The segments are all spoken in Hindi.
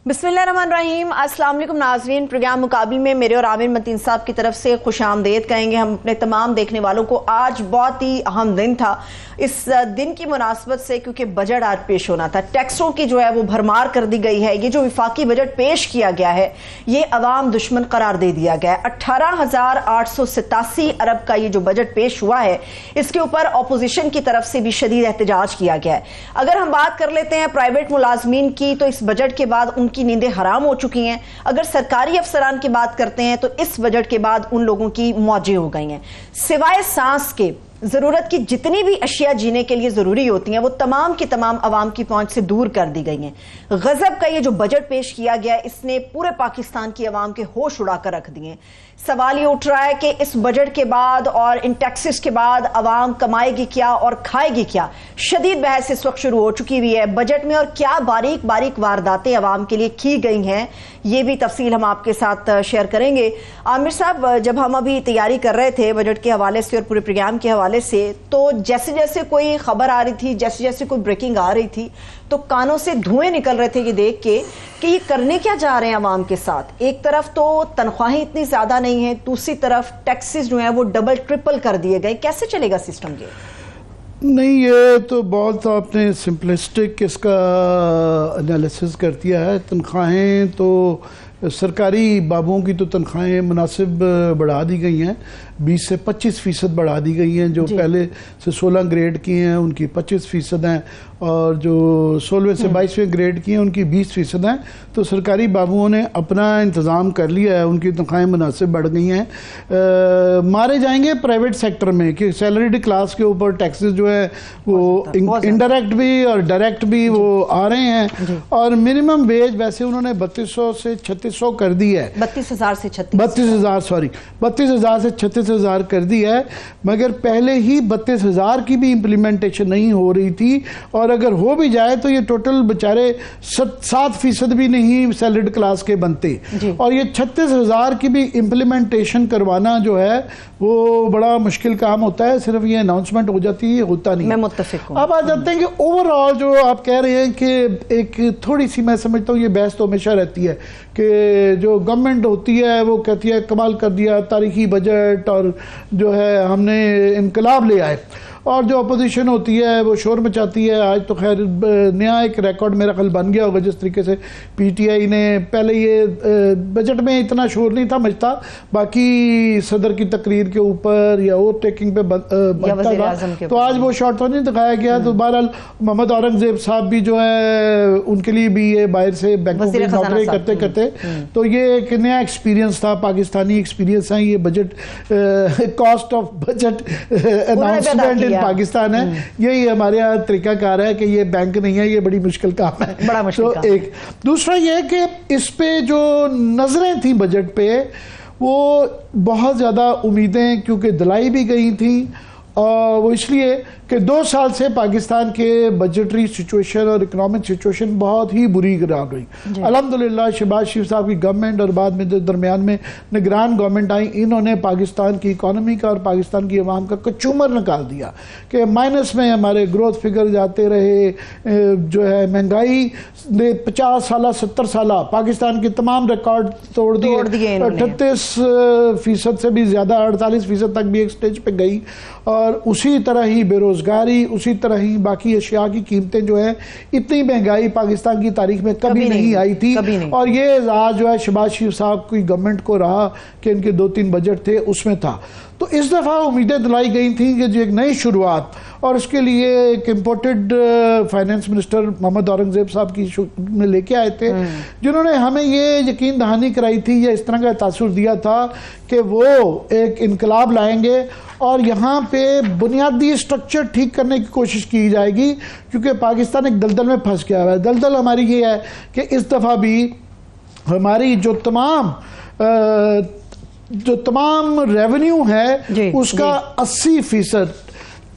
बिस्मिल्लाहिर्रहमानिर्रहीम। अस्सलाम वालेकुम नाज़रीन, प्रोग्राम मुकाबिल में मेरे और आमिर मतीन साहब की तरफ से खुशामदीद कहेंगे हम अपने तमाम देखने वालों को। आज बहुत ही अहम दिन था इस दिन की मुनासबत से, क्योंकि बजट आज पेश होना था। टैक्सों की जो है वो भरमार कर दी गई है। ये जो विफाकी बजट पेश किया गया है ये अवाम दुश्मन करार दे दिया गया है। 18,887 अरब का ये जो बजट पेश हुआ है इसके ऊपर अपोजिशन की तरफ से भी शदीद एहतजाज किया गया है। अगर हम बात कर लेते हैं प्राइवेट मुलाजमीन की, तो इस बजट के बाद उनकी नींदें हराम हो चुकी हैं। अगर सरकारी अफसरान की बात करते हैं तो इस बजट के बाद उन लोगों की मौजें हो गई हैं। सिवाय सांस के जरूरत की जितनी भी अशिया जीने के लिए जरूरी होती हैं वो तमाम की तमाम अवाम की पहुंच से दूर कर दी गई हैं। गजब का ये जो बजट पेश किया गया इसने पूरे पाकिस्तान की अवाम के होश उड़ाकर रख दिए। सवाल ये उठ रहा है कि इस बजट के बाद और इन टैक्सेस के बाद अवाम कमाएगी क्या और खाएगी क्या। शदीद बहस इस वक्त शुरू हो चुकी हुई है बजट में, और क्या बारीक बारीक वारदातें अवाम के लिए की गई हैं ये भी तफसील हम आपके साथ शेयर करेंगे। आमिर साहब, जब हम अभी तैयारी कर रहे थे बजट के हवाले से और पूरे प्रोग्राम के हवाले से, तो जैसे जैसे कोई खबर आ रही थी, जैसे जैसे कोई ब्रेकिंग आ रही थी, तो कानों से धुएं निकल रहे थे ये देख के कि ये करने क्या जा रहे हैं अवाम के साथ। एक तरफ तो तनख्वाहें इतनी ज्यादा नहीं है, दूसरी तरफ टैक्सेस जो है वो डबल ट्रिपल कर दिए गए। कैसे चलेगा सिस्टम ये? नहीं, ये तो बहुत आपने सिंपलिस्टिक इसका एनालिसिस कर दिया है। तनख्वाहें तो सरकारी बाबुओं की तो तनख्वाहें मुनासिब बढ़ा दी गई हैं, 20 से 25% बढ़ा दी गई हैं। जो पहले से 16 ग्रेड की हैं उनकी 25% हैं, और जो 16वें से 22वें ग्रेड की हैं उनकी 20% हैं। तो सरकारी बाबुओं ने अपना इंतज़ाम कर लिया है, उनकी तनख्वाहें मुनासिब बढ़ गई हैं। मारे जाएंगे प्राइवेट सेक्टर में कि सैलरीड क्लास के ऊपर टैक्सेस जो है वो इनडायरेक्ट भी और डायरेक्ट भी वो आ रहे हैं। और मिनिमम वेज वैसे उन्होंने 3200 से 3600 कर दी है, 32,000 से 36,000 कर दी है। मगर पहले ही 32,000 की भी इम्प्लीमेंटेशन नहीं हो रही थी, और अगर हो भी जाए तो ये टोटल बेचारे 7% भी नहीं सैलरीड क्लास के बनते। और ये 36,000 की भी इम्प्लीमेंटेशन करवाना जो है वो बड़ा मुश्किल काम होता है। सिर्फ ये अनाउंसमेंट हो जाती है, होता नहीं। मैं मुत्तफिक हूं। अब आ जाते हैं कि ओवरऑल जो आप कह रहे हैं कि एक थोड़ी सी, मैं समझता हूँ ये बहस तो हमेशा रहती है कि जो गवर्नमेंट होती है वो कहती है कमाल कर दिया, तारीखी बजट, और जो है हमने इनकलाब ले आए। और जो अपोजिशन होती है वो शोर मचाती है। आज तो खैर नया एक रिकॉर्ड मेरा ख्याल बन गया होगा, जिस तरीके से पीटीआई ने, पहले ये बजट में इतना शोर नहीं था मचता, बाकी सदर की तकरीर के ऊपर या ओवर टेकिंग पे बनता था, तो आज वो शॉर्ट तो नहीं दिखाया गया। तो बहरहाल मोहम्मद औरंगजेब साहब भी जो है उनके लिए भी ये बाहर से बैंकों की नौकरी करते करते, तो ये एक नया एक्सपीरियंस था, पाकिस्तानी एक्सपीरियंस है ये budget. Cost of budget announcement Pakistan है, यही हमारे यहाँ तरीकाकार है कि ये बैंक नहीं है, ये बड़ी मुश्किल काम है, बड़ा मुश्किल तो काम। एक दूसरा ये कि इस पे जो नजरें थी बजट पे वो बहुत ज़्यादा उम्मीदें क्योंकि दिलाई भी गई थी, और वो इसलिए कि 2 साल से पाकिस्तान के बजटरी सिचुएशन और इकोनॉमिक सिचुएशन बहुत ही बुरी रह गई। अल्हम्दुलिल्लाह शहबाज शरीफ साहब की गवर्नमेंट और बाद में जो दरमियान में निगरान गवर्नमेंट आई, इन्होंने पाकिस्तान की इकोनॉमी का और पाकिस्तान की आवाम का कचूमर निकाल दिया कि माइनस में हमारे ग्रोथ फिगर जाते रहे। जो है महंगाई ने 50 साल 70 साल पाकिस्तान के तमाम रिकॉर्ड तोड़ दिए। 38% से भी ज़्यादा, 48% तक भी एक स्टेज पे गई। और उसी तरह ही बेरोजगारी, उसी तरह ही बाकी अशिया की कीमतें जो है, इतनी महंगाई पाकिस्तान की तारीख में कभी नहीं आई थी। और ये एजाज़ जो है शहबाज शरीफ साहब की गवर्नमेंट को रहा कि इनके 2-3 बजट थे उसमें था। तो इस दफ़ा उम्मीदें दिलाई गई थी कि जो एक नई शुरुआत, और उसके लिए एक imported finance minister Mohammed Aurangzeb साहब की में लेके आए थे, जिन्होंने हमें ये यकीन दहानी कराई थी या इस तरह का तासुर दिया था कि वो एक इनकलाब लाएंगे और यहाँ पे बुनियादी स्ट्रक्चर ठीक करने की कोशिश की जाएगी, क्योंकि पाकिस्तान एक दलदल में फंस गया है। दलदल हमारी ये है कि इस दफ़ा भी हमारी जो तमाम रेवेन्यू है उसका 80%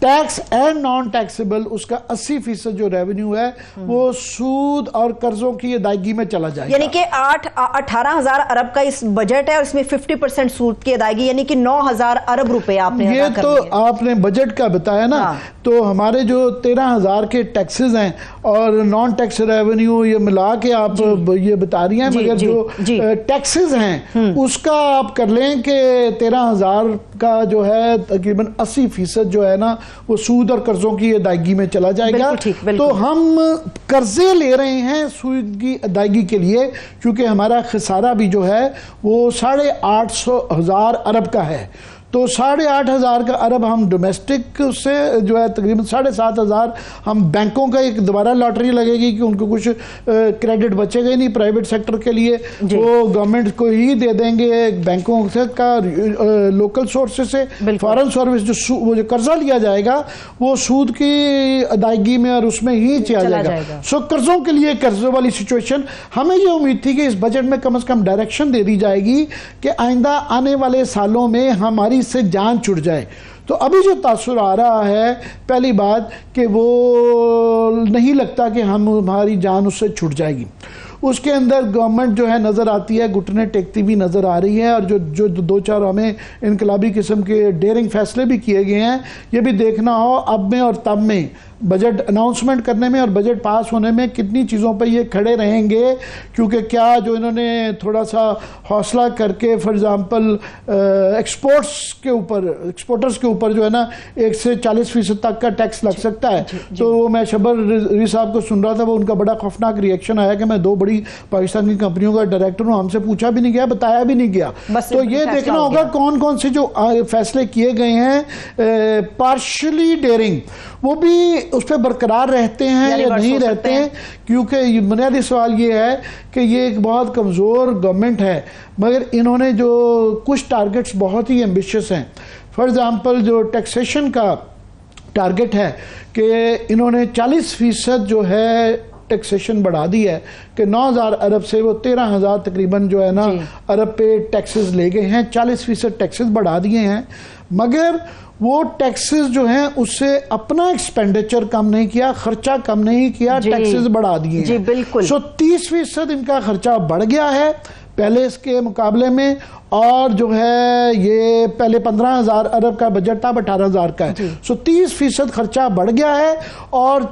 टैक्स एंड नॉन टैक्सेबल उसका 80% जो रेवेन्यू है वो सूद और कर्जों की अदायगी में चला जाएगा। यानी कि 18,000 अरब का इस बजट है और इसमें 50% सूद की अदायगी, यानी कि 9,000 अरब रुपए आपने ये तो आपने बजट का बताया ना। हाँ। तो हमारे जो 13,000 के टैक्सेस हैं और नॉन टैक्स रेवेन्यू ये मिला के आप ये बता रही हैं, मगर जो टैक्सेस हैं उसका आप कर लें कि 13,000 का जो है तकरीबन 80% जो है ना वो सूद और कर्जों की अदायगी में चला जाएगा। तो हम कर्जे ले रहे हैं सूद की अदायगी के लिए, क्योंकि हमारा खसारा भी जो है वो 850,000 अरब का है। तो 8,500 का अरब हम डोमेस्टिक से जो है तकरीबन 7,500 हम बैंकों का एक दोबारा लॉटरी लगेगी कि उनको कुछ क्रेडिट बचेगा ही नहीं प्राइवेट सेक्टर के लिए, वो गवर्नमेंट को ही दे देंगे बैंकों से का लोकल सोर्सेस से। फॉरेन सर्विस वो जो कर्जा लिया जाएगा वो सूद की अदायगी में और उसमें ही चला जाएगा। सो कर्जों के लिए कर्जों वाली सिचुएशन, हमें ये उम्मीद थी कि इस बजट में कम से कम डायरेक्शन दे दी जाएगी कि आइंदा आने वाले सालों में हमारी से जान छुट जाए। तो अभी जो तासुर आ रहा है, पहली बात कि वो नहीं लगता कि हमारी जान उससे छुट जाएगी। उसके अंदर गवर्नमेंट जो है नज़र आती है घुटने टेकती भी नज़र आ रही है, और जो 2-4 हमें इनकलाबी किस्म के डेयरिंग फैसले भी किए गए हैं। ये भी देखना हो अब में और तब में बजट अनाउंसमेंट करने में और बजट पास होने में कितनी चीज़ों पर ये खड़े रहेंगे, क्योंकि क्या जो इन्होंने थोड़ा सा हौसला करके फॉर एग्ज़ाम्पल एक्सपोर्टर्स के ऊपर जो है ना 1 से 40% तक का टैक्स लग सकता है। तो मैं शबर रिजवी साहब को सुन रहा था, वो उनका बड़ा खौफनाक रिएक्शन आया कि मैं 2 बड़ी पाकिस्तान की कंपनियों का डायरेक्टर हूँ, हमसे पूछा भी नहीं गया, बताया भी नहीं गया। तो ये देखना होगा कौन कौन से जो फैसले किए गए हैं पार्शली डेयरिंग, वो भी उस पर बरकरार रहते हैं या नहीं रहते हैं। क्योंकि बुनियादी सवाल ये है कि ये एक बहुत कमज़ोर गवर्नमेंट है, मगर इन्होंने जो कुछ टारगेट्स बहुत ही एम्बिशियस हैं। फॉर एग्ज़ाम्पल जो टैक्सेशन का टारगेट है कि इन्होंने 40% जो है टैक्सेशन बढ़ा दी है कि 9,000 अरब से वो 13,000 तकरीबन जो है ना अरब पे टैक्सेस ले गए हैं, 40% टैक्सेस बढ़ा दिए हैं। मगर वो टैक्सेस जो हैं उससे अपना एक्सपेंडिचर कम नहीं किया, खर्चा कम नहीं किया, टैक्सेस बढ़ा दिए हैं। बिल्कुल। सो 30% इनका खर्चा बढ़ गया है पहले इसके मुकाबले में, और जो है ये पहले 15,000 अरब का बजट था, 18,000 का है। सो 30% खर्चा बढ़ गया है और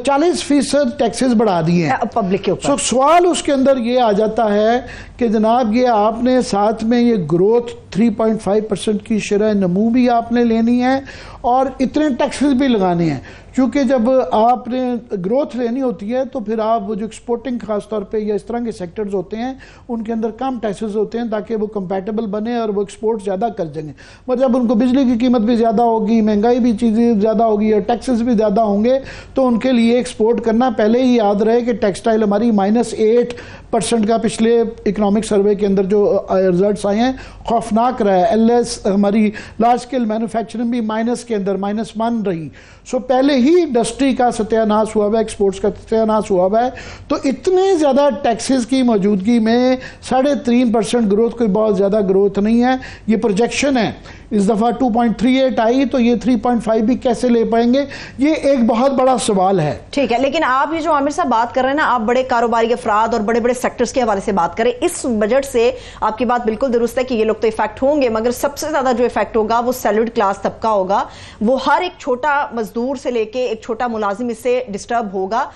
40% टैक्सेस बढ़ा दिए हैं पब्लिक के ऊपर। सो सवाल उसके अंदर ये आ जाता है कि जनाब ये आपने साथ में ये ग्रोथ 3.5% की शरह नमू भी आपने लेनी है और इतने टैक्सेस भी लगाने हैं, क्योंकि जब आपने ग्रोथ लेनी होती है तो फिर आप वो जो एक्सपोर्टिंग खास तौर पे या इस तरह के सेक्टर्स होते हैं उनके अंदर कम टैक्सेस होते हैं ताकि वो कंपैटिबल बने और वो एक्सपोर्ट ज़्यादा कर देंगे। मगर जब उनको बिजली की कीमत भी ज़्यादा होगी, महंगाई भी चीज़ें ज़्यादा होगी और टैक्सेस भी ज़्यादा होंगे, तो उनके लिए एक्सपोर्ट करना, पहले ही याद रहे कि टेक्सटाइल हमारी -8% का पिछले इकोनॉमिक सर्वे के अंदर जो रिजल्ट्स आए हैं खौफनाक रहा है। LS हमारी लार्ज स्केल मैन्युफैक्चरिंग भी माइनस के अंदर -1 रही। सो पहले ही इंडस्ट्री का सत्यानाश हुआ हुआ है, एक्सपोर्ट्स का सत्यानाश हुआ हुआ है। तो इतने ज़्यादा टैक्सेस की मौजूदगी में 3.5% ग्रोथ कोई बहुत ज़्यादा ग्रोथ नहीं है। ये प्रोजेक्शन है, इस दफ़ा 2.38 आई तो ये 3.5 भी कैसे ले पाएंगे, ये एक बहुत बड़ा सवाल है। ठीक है, लेकिन आप ये जो आमिर साहब बात कर रहे हैं ना, आप बड़े कारोबारी अफराद और बड़े बड़े सेक्टर्स के हवाले से बात करें, इस बजट से आपकी बात बिल्कुल दुरुस्त है कि ये लोग तो इफेक्ट होंगे, मगर सबसे ज्यादा जो इफेक्ट होगा वो सैलरीड क्लास तबका होगा। वो हर एक छोटा मजदूर से लेके एक छोटा मुलाजिम इससे डिस्टर्ब होगा।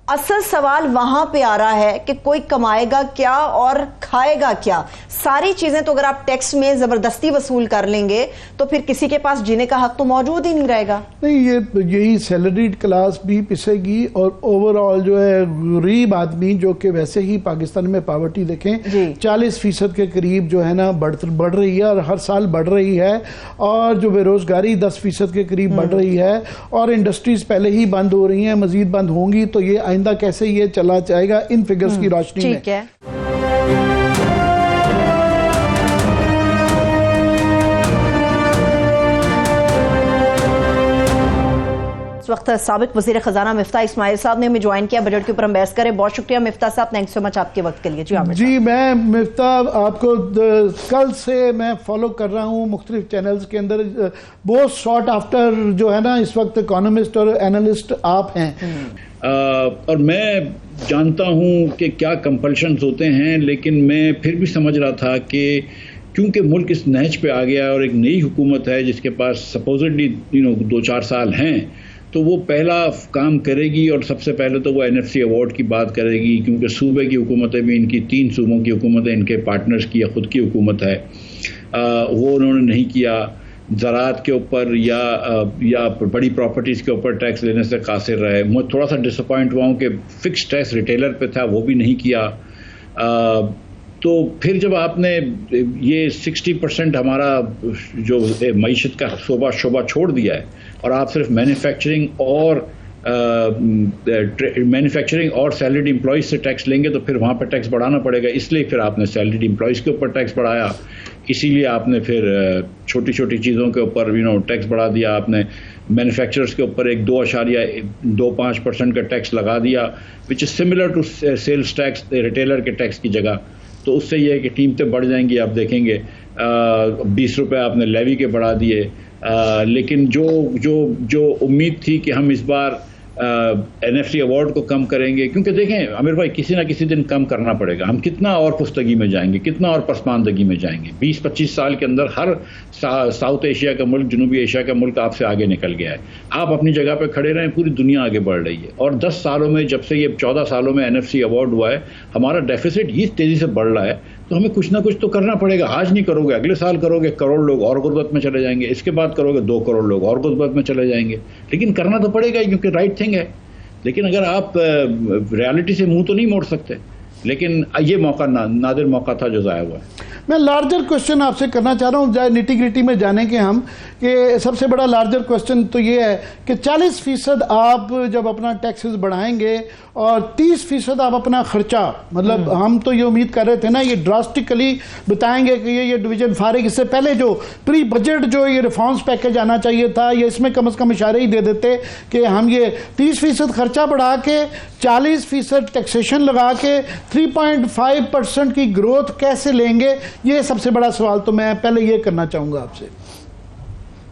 असल सवाल वहां पे आ रहा है कि कोई कमाएगा क्या और खाएगा क्या। सारी चीजें तो अगर आप टैक्स में जबरदस्ती वसूल कर लेंगे तो फिर किसी के पास जीने का हक तो मौजूद ही नहीं रहेगा। नहीं, यही सैलरीड क्लास भी पिसेगी और ओवरऑल जो है गरीब आदमी, जो कि वैसे ही पाकिस्तान में पॉवर्टी देखें 40% के करीब जो है ना बढ़ रही है और हर साल बढ़ रही है, और जो बेरोजगारी 10% के करीब बढ़ रही है, और इंडस्ट्रीज पहले ही बंद हो रही हैं, मजीद बंद होंगी। तो ये आइंदा कैसे ये चला जाएगा इन फिगर्स की रोशनी में। ठीक है। वक्त साबिक वजीर खजाना मिफ्ता इस्माइल साहब ने हमें ज्वाइन किया, बजट के ऊपर हम बहस करें। बहुत शुक्रिया मिफ्ता साहब, थैंक्स सो मच आपके वक्त के लिए। जी आमिर जी, मैं मिफ्ता आपको कल से मैं फॉलो कर रहा हूँ मुख्तलिफ चैनल्स के अंदर, बहुत शॉर्ट आफ्टर जो है ना इस वक्त इकोनॉमिस्ट और एनालिस्ट आप हैं। और मैं जानता हूँ कि क्या कंपल्शंस होते हैं, लेकिन मैं फिर भी समझ रहा था कि क्योंकि मुल्क इस नहज पे आ गया और एक नई हुकूमत है जिसके पास सपोजिटली 2-4 साल हैं, तो वो पहला काम करेगी और सबसे पहले तो वो NFC अवार्ड की बात करेगी, क्योंकि सूबे की हुकूमतें भी, इनकी 3 सूबों की हुकूमतें इनके पार्टनर्स की या ख़ुद की हुकूमत है, वो उन्होंने नहीं किया। ज़राअत के ऊपर या बड़ी प्रॉपर्टीज़ के ऊपर टैक्स लेने से कासिर रहे। मैं थोड़ा सा डिसअपॉइंट हुआ हूँ कि फ़िक्स टैक्स रिटेलर पे था, वो भी नहीं किया। तो फिर जब आपने ये 60% हमारा जो मईशत का शोबा छोड़ दिया है और आप सिर्फ मैन्युफैक्चरिंग और सैलरीड एम्प्लॉयज़ से टैक्स लेंगे, तो फिर वहाँ पर टैक्स बढ़ाना पड़ेगा। इसलिए फिर आपने सैलरीड एम्प्लॉयज़ के ऊपर टैक्स बढ़ाया, इसीलिए आपने फिर छोटी छोटी चीज़ों के ऊपर टैक्स बढ़ा दिया। आपने मैन्युफैक्चरर्स के ऊपर एक 2.25% का टैक्स लगा दिया, which is similar to sales tax retailer के टैक्स की जगह। तो उससे ये है कि कीमतें बढ़ जाएंगी, आप देखेंगे 20 रुपये आपने लेवी के बढ़ा दिए। लेकिन जो उम्मीद थी कि हम इस बार NFC अवार्ड को कम करेंगे, क्योंकि देखें आमिर भाई, किसी ना किसी दिन कम करना पड़ेगा। हम कितना और पुस्तगी में जाएंगे, कितना और पसमानदगी में जाएंगे। 20-25 साल के अंदर हर साउथ एशिया का मुल्क, जनूबी एशिया का मुल्क आपसे आगे निकल गया है। आप अपनी जगह पे खड़े रहें, पूरी दुनिया आगे बढ़ रही है। और 10 सालों में, जब से ये 14 सालों में NFC अवार्ड हुआ है, हमारा डेफिसिट इस तेज़ी से बढ़ रहा है। तो हमें कुछ ना कुछ तो करना पड़ेगा। आज नहीं करोगे, अगले साल करोगे, करोड़ लोग और गुर्बत में चले जाएंगे। इसके बाद करोगे, 2 करोड़ लोग और गुर्बत में चले जाएंगे। लेकिन करना तो पड़ेगा ही, क्योंकि राइट थिंग है। लेकिन अगर आप रियलिटी से मुंह तो नहीं मोड़ सकते। लेकिन ये मौका नादिर मौका था जो ज़ाया हुआ है। मैं लार्जर क्वेश्चन आपसे करना चाह रहा हूँ, जाए निटी ग्रिटी में जाने के हम, कि सबसे बड़ा लार्जर क्वेश्चन तो ये है कि 40% आप जब अपना टैक्सेस बढ़ाएंगे और 30% आप अपना खर्चा, मतलब हम तो ये उम्मीद कर रहे थे ना ये ड्रास्टिकली बताएंगे कि ये डिवीजन फारिग, इससे पहले जो प्री बजट जो ये रिफॉर्म्स पैकेज आना चाहिए था, ये इसमें कम से कम इशारे ही दे देते कि हम ये 30% खर्चा बढ़ा के 40% टैक्सेशन लगा के 3.5% की ग्रोथ कैसे लेंगे, ये सबसे बड़ा सवाल तो मैं पहले ये करना चाहूँगा आपसे।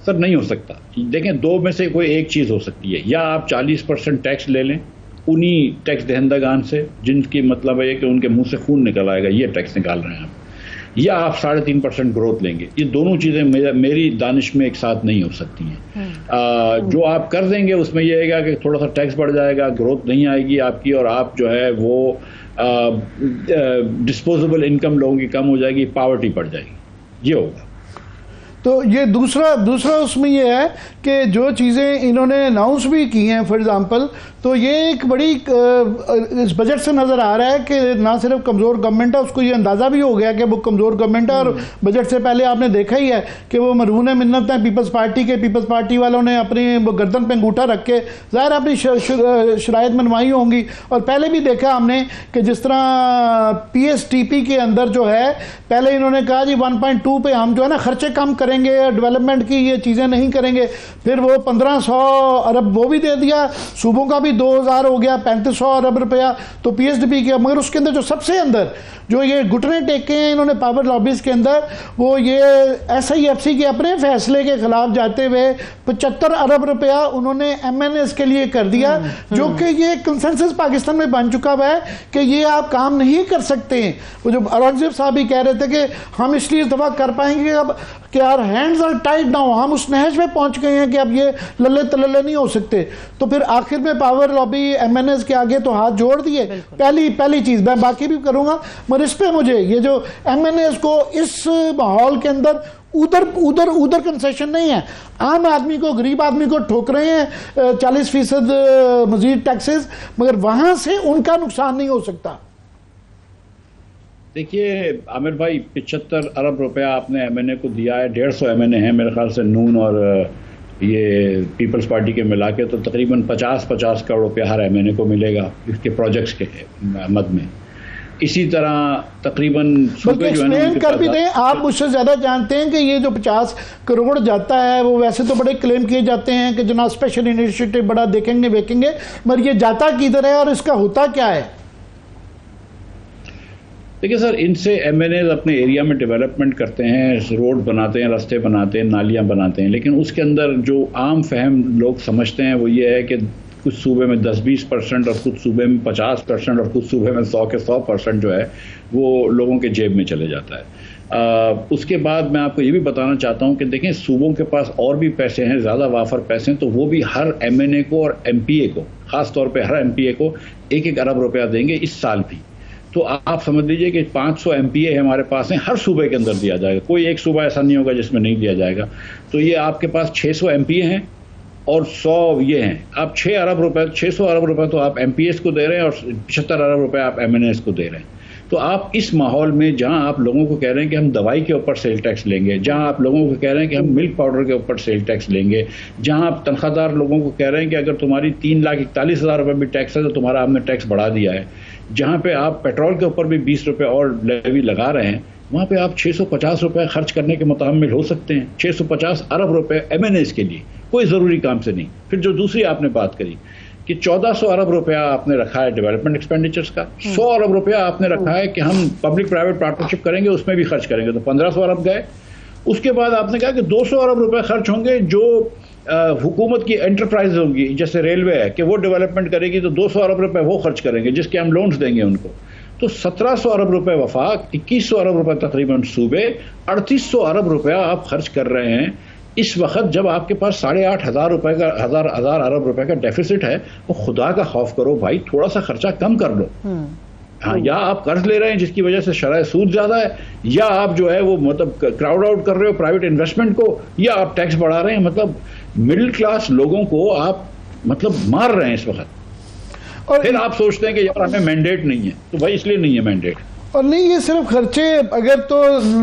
सर, नहीं हो सकता। देखें, 2 में से कोई एक चीज़ हो सकती है। या आप 40% टैक्स ले लें उन्हीं टैक्स दहंदगान से जिनकी मतलब है कि उनके मुंह से खून निकल आएगा, ये टैक्स निकाल रहे हैं आप, या आप 3.5% ग्रोथ लेंगे। ये दोनों चीज़ें मेरी दानिश में एक साथ नहीं हो सकती हैं। जो आप कर देंगे उसमें यह है कि थोड़ा सा टैक्स बढ़ जाएगा, ग्रोथ नहीं आएगी आपकी, और आप जो है वो डिस्पोजेबल इनकम लोगों की कम हो जाएगी, पावर्टी बढ़ जाएगी, ये होगा। तो ये दूसरा उसमें ये है कि जो चीज़ें इन्होंने अनाउंस भी की हैं, फॉर एग्जांपल, तो ये एक बड़ी इस बजट से नज़र आ रहा है कि ना सिर्फ कमज़ोर गवर्नमेंट है, उसको ये अंदाज़ा भी हो गया कि वो कमज़ोर गवर्नमेंट है। और बजट से पहले आपने देखा ही है कि वो मरहून मिन्नत है पीपल्स पार्टी वालों ने अपनी गर्दन पे अंगूठा रख के ज़ाहिर अपनी शराइत मनवाई होंगी। और पहले भी देखा हमने कि जिस तरह PSTP के अंदर जो है, पहले इन्होंने कहा जी 1.2 पे हम जो है ना खर्चे कम करेंगे, डेवलपमेंट की ये चीज़ें नहीं करेंगे। फिर वो 1500 अरब वो भी दे दिया, सूबों का भी 2000 हो गया, 3500 अरब रुपया तो PSDP किया। मगर उसके अंदर जो सबसे अंदर जो ये घुटने टेके हैं इन्होंने पावर लॉबीज के अंदर, वो ये SIFC के अपने फैसले के खिलाफ जाते हुए 75 अरब रुपया उन्होंने MNS के लिए कर दिया, जो कि ये कंसेंसस पाकिस्तान में बन चुका हुआ है कि ये आप काम नहीं कर सकते हैं। वो जो औरंगजेब साहब भी कह रहे थे कि हम इसलिए इस दफा कर पाएंगे अब कि यार हैंड्स आर टाइट नाउ, हम उस नहज में पहुंच गए हैं कि अब ये लल्ले तल्ले नहीं हो सकते। तो फिर आखिर में पावर लॉबी MNS के आगे तो हाथ जोड़ दिए। पहली चीज मैं बाकी भी करूंगा, मगर इस पे मुझे ये जो MNS को इस माहौल के अंदर उधर कंसेशन नहीं है, आम आदमी को, गरीब आदमी को ठोक रहे हैं 40% मजीद टैक्सेस, मगर वहां से उनका नुकसान नहीं हो सकता। देखिए आमिर भाई, 75 अरब रुपया आपने MNA को दिया है, 150 MNA है मेरे ख्याल से नून और ये पीपल्स पार्टी के मिला के, तो तकरीबन 50 करोड़ रुपया हर MNA को मिलेगा इसके प्रोजेक्ट्स के मद में। इसी तरह तकरीबन बल्कि एक्सप्लेन कर भी दें, आप मुझसे ज्यादा जानते हैं कि ये जो 50 करोड़ जाता है वो वैसे तो बड़े क्लेम किए जाते हैं कि जनाब स्पेशल इनिशिएटिव बड़ा देखेंगे वेखेंगे, मगर ये जाता किधर है और इसका होता क्या है? देखिए सर, इनसे एमएनए अपने एरिया में डेवलपमेंट करते हैं, रोड बनाते हैं, रास्ते बनाते हैं, नालियां बनाते हैं, लेकिन उसके अंदर जो आम फहम लोग समझते हैं वो ये है कि कुछ सूबे में 10-20% और कुछ सूबे में 50% और कुछ सूबे में 100 के 100% जो है वो लोगों के जेब में चले जाता है। उसके बाद मैं आपको ये भी बताना चाहता हूँ कि देखें, सूबों के पास और भी पैसे हैं, ज़्यादा वाफर पैसे हैं, तो वो भी हर एमएनए को और एमपीए को, ख़ास तौर पे हर एमपीए को 1-1 अरब रुपया देंगे इस साल भी। तो आप समझ लीजिए कि 500 एमपीए हमारे पास हैं, हर सूबे के अंदर दिया जाएगा, कोई एक सूबा ऐसा नहीं होगा जिसमें नहीं दिया जाएगा। तो ये आपके पास 600 एमपीए हैं और 100 ये हैं, आप 6 अरब रुपए, 600 अरब रुपए तो आप एमपीएस को दे रहे हैं और 75 अरब रुपए आप एमएनएस को दे रहे हैं। तो आप इस माहौल में जहां आप लोगों को कह रहे हैं कि हम दवाई के ऊपर सेल टैक्स लेंगे, जहां आप लोगों को कह रहे हैं कि हम मिल्क पाउडर के ऊपर सेल टैक्स लेंगे, जहां आप तनख्वाहदार लोगों को कह रहे हैं कि अगर तुम्हारी 3,41,000 रुपए भी टैक्स है तो तुम्हारा हमने टैक्स बढ़ा दिया है, जहां पे आप पेट्रोल के ऊपर भी 20 रुपए और लेवी लगा रहे हैं, वहां पे आप 650 रुपए खर्च करने के मुताबिल हो सकते हैं। 650 अरब रुपए एमएनएस के लिए, कोई ज़रूरी काम से नहीं। फिर जो दूसरी आपने बात करी कि 1400 अरब रुपया आपने रखा है डेवलपमेंट एक्सपेंडिचर्स का, 100 अरब रुपया आपने रखा है कि हम पब्लिक प्राइवेट पार्टनरशिप करेंगे, उसमें भी खर्च करेंगे, तो 1500 अरब गए। उसके बाद आपने कहा कि 200 अरब रुपए खर्च होंगे जो हुकूमत की एंटरप्राइज होंगी, जैसे रेलवे है कि वो डेवलपमेंट करेगी, तो 200 अरब रुपए वो खर्च करेंगे जिसके हम लोन्स देंगे उनको। तो 1700 अरब रुपए वफाक, 2100 अरब रुपए तकरीबन सूबे, 3800 अरब रुपया आप खर्च कर रहे हैं इस वक्त जब आपके पास 8,500 रुपए का हजार अरब रुपए का डेफिसिट है। वो खुदा का खौफ करो भाई, थोड़ा सा खर्चा कम कर लो। हाँ, या आप कर्ज ले रहे हैं जिसकी वजह से शरह सूद ज्यादा है, या आप जो है वो मतलब क्राउड आउट कर रहे हो प्राइवेट इन्वेस्टमेंट को, या आप टैक्स बढ़ा रहे हैं। मतलब मिडिल क्लास लोगों को आप मतलब मार रहे हैं इस वक्त। और फिर आप सोचते हैं कि यार हमें मैंडेट नहीं है, तो भाई इसलिए नहीं है मैंडेट। और नहीं, ये सिर्फ खर्चे, अगर तो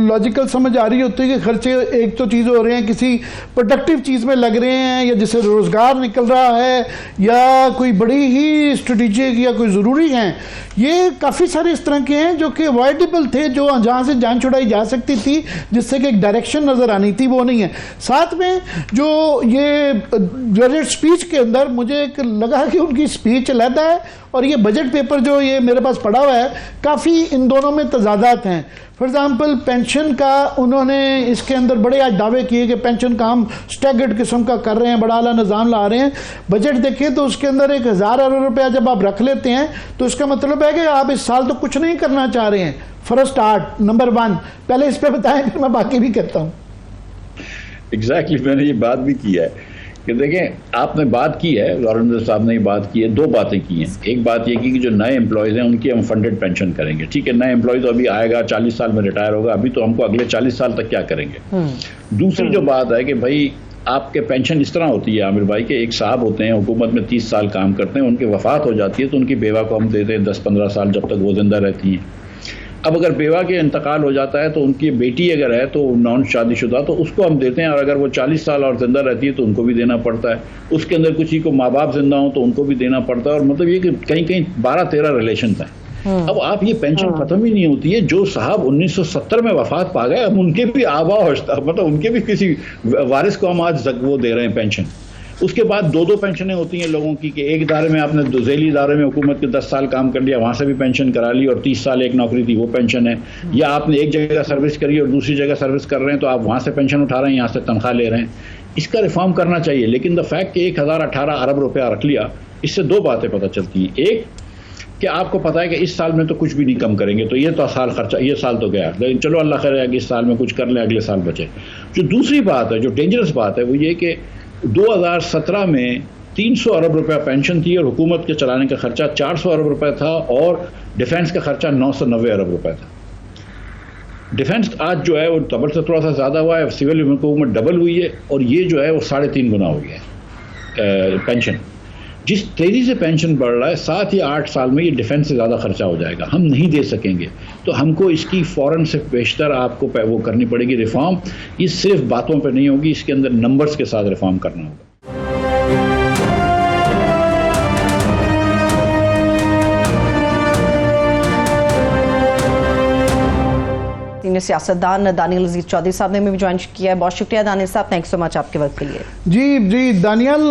लॉजिकल समझ आ रही होती है कि खर्चे एक तो चीज़ हो रहे हैं किसी प्रोडक्टिव चीज़ में लग रहे हैं, या जिससे रोज़गार निकल रहा है, या कोई बड़ी ही स्ट्रेटेजिक या कोई ज़रूरी हैं, ये काफ़ी सारे इस तरह के हैं जो कि अवॉइडेबल थे, जो जहाँ से जान छुड़ाई जा सकती थी, जिससे कि एक डायरेक्शन नज़र आनी थी, वो नहीं है। साथ में जो ये बजट स्पीच के अंदर मुझे लगा कि उनकी स्पीच अलहदा है और ये बजट पेपर जो ये मेरे पास पड़ा हुआ है, काफ़ी इन दोनों में तजादात हैं। फॉर एग्जाम्पल पेंशन का उन्होंने इसके अंदर बड़े आज दावे किए कि पेंशन का हम स्टैगर्ड किस्म का कर रहे हैं, बड़ा आला निज़ाम ला रहे हैं। बजट देखें तो उसके अंदर 1,000 अरब रुपया जब आप रख लेते हैं तो इसका मतलब है कि आप इस साल तो कुछ नहीं करना चाह रहे हैं। फॉर स्टार्ट, नंबर 1 पहले इस पर बताएं, फिर मैं बाकी भी करता हूँ। एग्जैक्टली, मैंने ये बात भी की है कि देखें, आपने बात की है, लॉरेंस साहब ने बात की है, 2 बातें की हैं। एक बात ये की कि जो नए एम्प्लॉयज़ हैं उनकी हम फंडेड पेंशन करेंगे। ठीक है, नए एम्प्लॉय तो अभी आएगा, 40 साल में रिटायर होगा, अभी तो हमको अगले 40 साल तक क्या करेंगे। दूसरी जो बात है कि भाई आपके पेंशन इस तरह होती है आमिर भाई के, एक साहब होते हैं हुकूमत में 30 साल काम करते हैं, उनकी वफात हो जाती है तो उनकी बेवा को हम देते हैं 10-15 साल जब तक वो जिंदा रहती हैं। अब अगर बेवा के इंतकाल हो जाता है तो उनकी बेटी अगर है तो नॉन शादीशुदा, तो उसको हम देते हैं, और अगर वो 40 साल और ज़िंदा रहती है तो उनको भी देना पड़ता है। उसके अंदर किसी को माँ बाप जिंदा हो तो उनको भी देना पड़ता है। और मतलब ये कि कहीं कहीं 12-13 रिलेशन हैं। अब आप ये पेंशन खत्म ही नहीं होती है। जो साहब 1970 में वफात पा गए, अब उनके भी आबा मतलब उनके भी किसी वारिस को हम आज वो दे रहे हैं पेंशन। उसके बाद 2-2 पेंशनें होती हैं लोगों की कि एक इदारे में आपने झेली इदारे में हुकूमत के 10 साल काम कर लिया, वहाँ से भी पेंशन करा ली, और 30 साल एक नौकरी थी वो पेंशन है। या आपने एक जगह सर्विस करी और दूसरी जगह सर्विस कर रहे हैं तो आप वहाँ से पेंशन उठा रहे हैं, यहाँ से तनख्वाह ले रहे हैं। इसका रिफॉर्म करना चाहिए। लेकिन द फैक्ट कि 1018 अरब रुपया रख लिया, इससे 2 बातें पता चलती हैं। एक कि आपको पता है कि इस साल में तो कुछ भी नहीं कम करेंगे, तो ये तो साल खर्चा, ये साल तो गया, लेकिन चलो अल्लाह करे कि इस साल में कुछ कर लें, अगले साल बचे। जो दूसरी बात है, जो डेंजरस बात है, वो ये कि 2017 में 300 अरब रुपया पेंशन थी और हुकूमत के चलाने का खर्चा 400 अरब रुपया था, और डिफेंस का खर्चा 990 अरब रुपया था। डिफेंस आज जो है वो डबल से थोड़ा सा ज़्यादा हुआ है, सिविल हुकूमत डबल हुई है, और ये जो है वो 3.5 गुना हो गया है पेंशन। जिस तेज़ी से पेंशन बढ़ रहा है, 7 या 8 साल में ये डिफेंस से ज़्यादा खर्चा हो जाएगा, हम नहीं दे सकेंगे। तो हमको इसकी फ़ौरन से बेशतर आपको वो करनी पड़ेगी रिफॉर्म। ये सिर्फ बातों पे नहीं होगी, इसके अंदर नंबर्स के साथ रिफॉर्म करना होगा। सीनियर सियासतदान दानियल अजीज चौधरी साहब ने भी ज्वाइन किया है। बहुत शुक्रिया दानियल साहब, थैंक्स सो मच आपके वक्त के लिए। जी दानियल,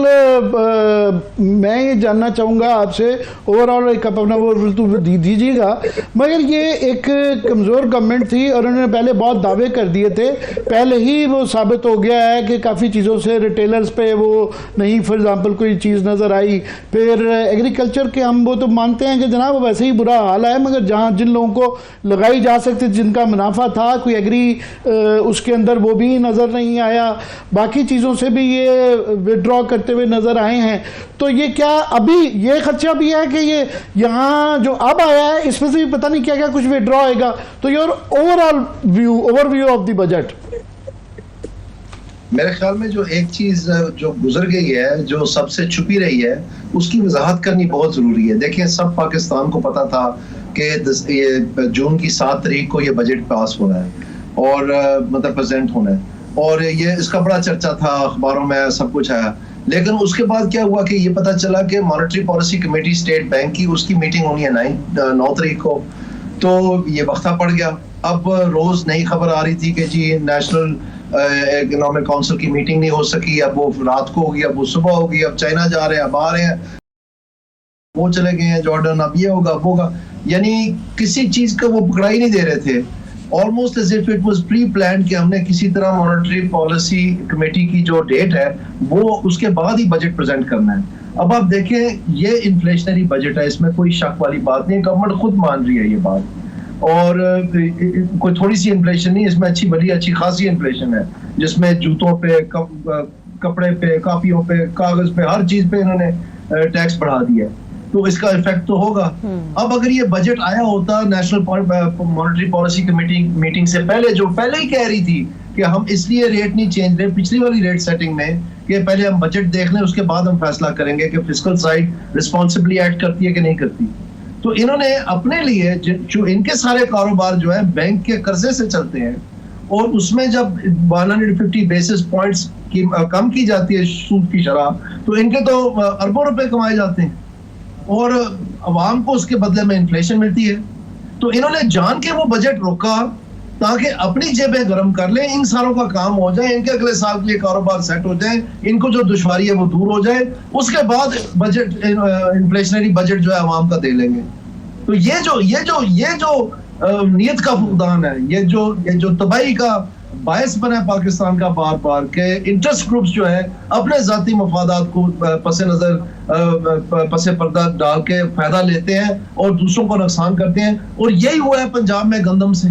मैं ये जानना चाहूँगा आपसे, ओवरऑल एक अपना वो दीजिएगा, मगर ये एक कमज़ोर गवर्नमेंट थी और उन्होंने पहले बहुत दावे कर दिए थे, पहले ही वो साबित हो गया है कि काफ़ी चीज़ों से रिटेलर्स पे वो नहीं, फॉर एग्जांपल कोई चीज़ नज़र आई। फिर एग्रीकल्चर के हम वो तो मानते हैं कि जनाब वैसे ही बुरा हाल है, मगर जहाँ जिन लोगों को लगाई जा सकती, जिनका मुनाफा था, कोई एग्री उसके अंदर वो भी नज़र नहीं आया, बाकी चीज़ों से भी ये विड्रॉ करते हुए नज़र आए हैं। तो ये क्या अभी ये खर्चा भी है कि ये यहाँ जो अब आया है इसमें से भी पता नहीं क्या क्या कुछ विड्रॉ आएगा? तो your overview of the budget. मेरे ख्याल में जो एक चीज जो गुजर गई है, जो सबसे छुपी रही है, उसकी वजाहत करनी बहुत जरूरी है। देखिए, सब पाकिस्तान को पता था कि ये जून की 7 तारीख को ये बजट पास होना है और मतलब प्रेजेंट होना है, और ये इसका बड़ा चर्चा था, अखबारों में सब कुछ आया। लेकिन उसके बाद क्या हुआ कि ये पता चला कि monetary policy committee state bank की, उसकी मीटिंग होनी है 9 तारीख को, तो ये वक्ता पड़ गया। अब रोज नई खबर आ रही थी कि जी नेशनल इकोनॉमिक काउंसिल की मीटिंग नहीं हो सकी, अब वो रात को होगी, अब वो सुबह होगी, अब चाइना जा रहे हैं, अब आ रहे हैं, वो चले गए हैं जॉर्डन, अब ये होगा, अब होगा। यानी किसी चीज का वो पकड़ा ही नहीं दे रहे थे, almost as if it was pre planned कि हमने किसी तरह मॉनेटरी पॉलिसी कमेटी की जो डेट है वो उसके बाद ही बजट प्रेजेंट करना है। अब आप देखें, ये इन्फ्लेशनरी बजट है, इसमें कोई शक वाली बात नहीं, गवर्नमेंट खुद मान रही है ये बात, और कोई थोड़ी सी इन्फ्लेशन नहीं, इसमें अच्छी बड़ी अच्छी खासी इन्फ्लेशन है, जिसमें जूतों पे, कपड़े पे, कापियों पे, कागज पे, हर चीज पे इन्होंने टैक्स बढ़ा दिया, तो इसका इफेक्ट तो होगा। अब अगर ये बजट आया होता national monetary policy committee meeting से पहले, जो पहले ही कह रही थी कि हम इसलिए रेट नहीं चेंज रहे पिछली वाली रेट सेटिंग में कि पहले हम बजट देख लें, उसके बाद हम फैसला करेंगे कि फिस्कल साइड रिस्पॉन्सिबली एक्ट करती है कि नहीं करती। तो इन्होंने अपने लिए जो इनके सारे कारोबार जो है बैंक के कर्जे से चलते हैं, और उसमें जब 150 बेसिस पॉइंट्स की कम की जाती है सूद की शरह, तो इनके तो अरबों रुपए कमाए जाते हैं और अवाम को उसके बदले में इन्फ्लेशन मिलती है। तो इन्होंने जान के वो बजट रोका ताकि अपनी जेबें गर्म कर लें, इन सारों का काम हो जाए, इनके अगले साल के लिए कारोबार सेट हो जाए, इनको जो दुश्वारी है वो दूर हो जाए, उसके बाद बजट इन्फ्लेशनरी बजट जो है अवाम का दे लेंगे। तो ये जो नीयत का फुकदान है, ये जो तबाही का बायस बना है पाकिस्तान का बार बार के इंटरेस्ट ग्रुप्स जो है अपने जाती मफादात को पसे पर्दा डाल के फायदा लेते हैं और दूसरों को नुकसान करते हैं, और यही हुआ है पंजाब में गंदम से।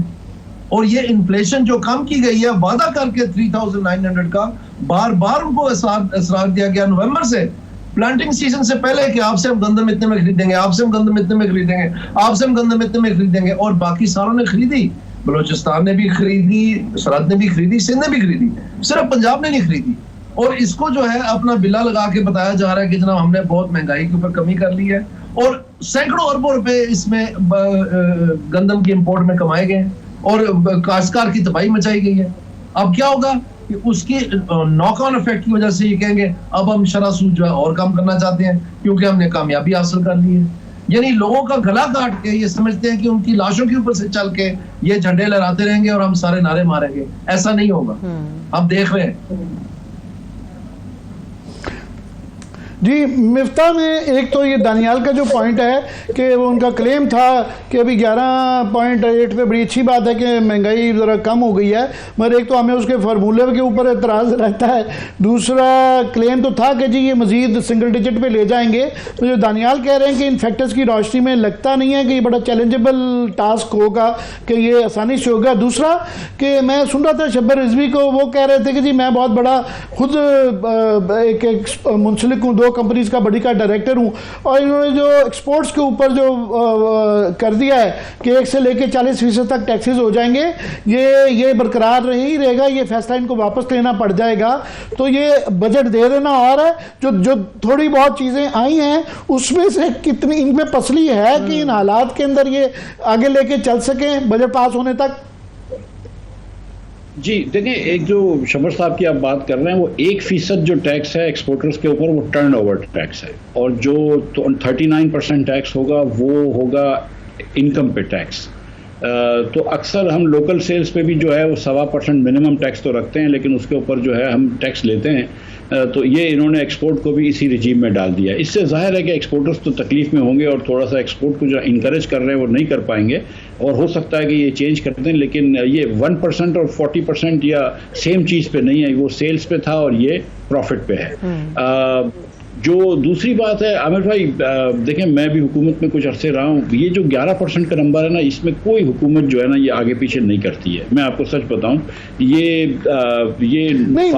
और ये इन्फ्लेशन जो कम की गई है वादा करके 3900 का, बार बार उनको इसरार दिया गया नवंबर से, प्लांटिंग सीजन से पहले कि आपसे हम गंदम इतने में खरीदेंगे, आपसे हम गंदम इतने में खरीदेंगे, आपसे हम गंदम इतने में खरीदेंगे, और बाकी सारों ने खरीदी। बलोचिस्तान ने भी खरीदी, सरहद ने भी खरीदी, सिंध ने भी खरीदी, सिर्फ पंजाब ने नहीं खरीदी। और इसको जो है अपना बिल्ला लगा के बताया जा रहा है कि जनाब हमने बहुत महंगाई के ऊपर कमी कर ली है, और सैकड़ों अरबों रुपए इसमें गंदम की इंपोर्ट में कमाए गए और काश्तकार की तबाही मचाई गई है। अब क्या होगा कि उसकी नॉक ऑन इफेक्ट की वजह से ये कहेंगे अब हम शरह सूद जो है और कम करना चाहते हैं क्योंकि हमने कामयाबी हासिल कर ली है। यानी लोगों का गला काट के ये समझते हैं कि उनकी लाशों के ऊपर से चल के ये झंडे लहराते रहेंगे और हम सारे नारे मारेंगे। ऐसा नहीं होगा, हम देख रहे हैं। जी मिफ्ता में एक तो ये दानियाल का जो पॉइंट है कि वो उनका क्लेम था कि अभी 11.8 पे बड़ी अच्छी बात है कि महंगाई ज़रा कम हो गई है, मगर एक तो हमें उसके फार्मूले के ऊपर एतराज़ रहता है, दूसरा क्लेम तो था कि जी ये मज़ीद सिंगल डिजिट पे ले जाएंगे। तो जो दानियाल कह रहे हैं कि इन फैक्टर्स की रोशनी में लगता नहीं है कि ये बड़ा चैलेंजेबल टास्क होगा, कि ये आसानी से होगा। दूसरा कि मैं सुन रहा था शब्बर रिजवी को, वो कह रहे थे कि जी मैं बहुत बड़ा खुद एक मुंसलिक हूँ, 2 कंपनीज का बड़ी का डायरेक्टर हूं, और इन्होंने जो एक्सपोर्ट्स के ऊपर जो कर दिया है कि 1 से लेकर 40% तक टैक्सेस हो जाएंगे, ये बरकरार ही रहेगा, ये फैसला इनको वापस लेना पड़ जाएगा। तो ये बजट दे देना, और जो थोड़ी बहुत चीजें आई हैं उसमें से कितनी इनमें पसली है कि इन हालात के अंदर ये आगे लेके चल सके बजट पास होने तक। जी देखिए, एक जो शबर साहब की आप बात कर रहे हैं वो 1% जो टैक्स है एक्सपोर्टर्स के ऊपर वो टर्नओवर टैक्स है, और जो 39% टैक्स होगा वो होगा इनकम पे टैक्स। तो अक्सर हम लोकल सेल्स पे भी जो है वो 1.25% मिनिमम टैक्स तो रखते हैं, लेकिन उसके ऊपर जो है हम टैक्स लेते हैं। तो ये इन्होंने एक्सपोर्ट को भी इसी रिजीम में डाल दिया। इससे जाहिर है कि एक्सपोर्टर्स तो तकलीफ में होंगे और थोड़ा सा एक्सपोर्ट को जो इनकरेज कर रहे हैं वो नहीं कर पाएंगे, और हो सकता है कि ये चेंज कर दें, लेकिन ये 1% और 40% या सेम चीज़ पे नहीं है, वो सेल्स पे था और ये प्रॉफिट पे है। जो दूसरी बात है आमिर भाई, देखें मैं भी हुकूमत में कुछ अरसे रहा हूँ, ये जो 11% का नंबर है ना, इसमें कोई हुकूमत जो है ना ये आगे पीछे नहीं करती है। मैं आपको सच बताऊं, ये नहीं,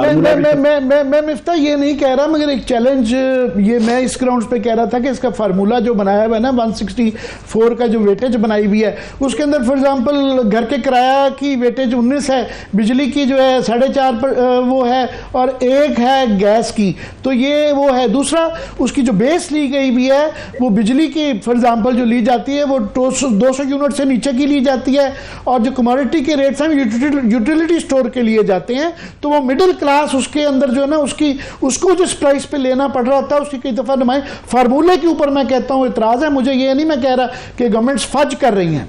मैं मिफ्ता ये नहीं कह रहा, मगर एक चैलेंज ये मैं इस ग्राउंड्स पे कह रहा था कि इसका फार्मूला जो बनाया हुआ है ना 164 का जो वेटेज बनाई हुई है, उसके अंदर फॉर एग्जांपल घर के किराया की वेटेज 19 है, बिजली की जो है 4.5 वो है, और 1 है गैस की, तो ये वो है। दूसरा उसकी जो बेस ली गई भी है वो बिजली की फॉर एग्जांपल जो ली जाती है वो 200 यूनिट से नीचे की ली जाती है, और जो कमोडिटी के रेट्स हैं यूटिलिटी स्टोर के लिए जाते हैं, तो वो मिडिल क्लास उसके अंदर जो है ना उसको जिस प्राइस पे लेना पड़ रहा होता है उसकी कई दफ़ा नुमाइश फार्मूले के ऊपर मैं कहता हूँ इतराज़ है मुझे। ये नहीं मैं कह रहा कि गवर्नमेंट्स फज कर रही हैं,